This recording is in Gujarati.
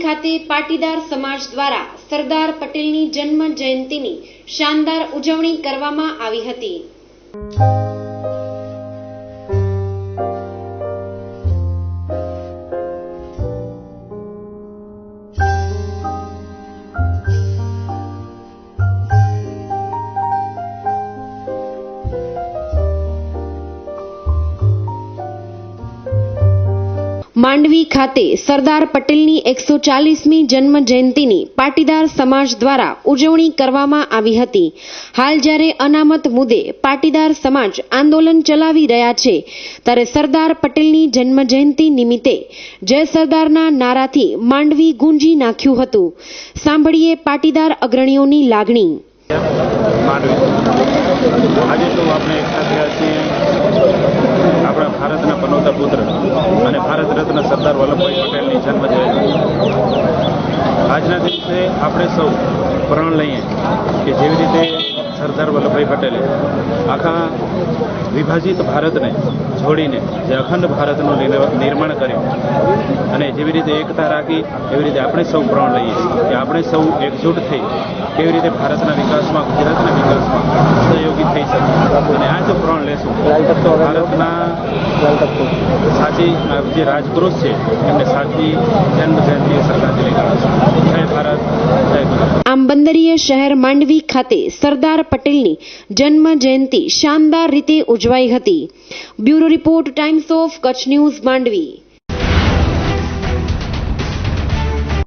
ખાતે પાટીદાર સમાજ દ્વારા સરદાર પટેલની જન્મ જયંતિની શાનદાર ઉજવણી કરવામાં આવી હતી। માંડવી ખાતે સરદાર પટેલની 140મી જન્મ જયંતિની પાટીદાર સમાજ દ્વારા ઉજવણી કરવામાં આવી હતી। હાલ જ્યારે અનામત મુદ્દે પાટીદાર સમાજ આંદોલન ચલાવી રહ્યા છે ત્યારે સરદાર પટેલની જન્મ જયંતિ નિમિત્તે જય સરદારના નારાથી માંડવી ગુંજી નાખ્યું હતું। સાંભળીએ પાટીદાર અગ્રણીઓની લાગણી। આજે તો આપણે એક સાથે છીએ આપણા ભારતના પનોતા પુત્ર અને ભારત રત્ન સરદાર વલ્લભભાઈ પટેલની જન્મ જયંતિ। આજના દિવસે આપણે સૌ પ્રણ લઈએ કે જેવી રીતે સરદાર વલ્લભભાઈ પટેલે આખા વિભાજિત ભારતને જોડીને જે અખંડ ભારતનું નિર્માણ કર્યું અને જેવી રીતે એકતા રાખી એવી રીતે આપણે સૌ પ્રણ લઈએ કે આપણે સૌ એકજૂટ થઈ કેવી રીતે ભારતના વિકાસમાં ગુજરાતના વિકાસમાં સહયોગી થઈ શકે અને આ જો પ્રણ લેશું ભારતના સાચી જે રાજપુરુષ છે એમને સાચી જન્મ જયંતિ શ્રદ્ધાંજલિ કરાશે। જય ભારત, જય ગુજરાત। આમ બંદરીય શહેર માંડવી ખાતે સરદાર પટેલની જન્મ જયંતિ શાનદાર રીતે ઉજવાઈ હતી। Bureau report, times of Kutch news, Mandvi.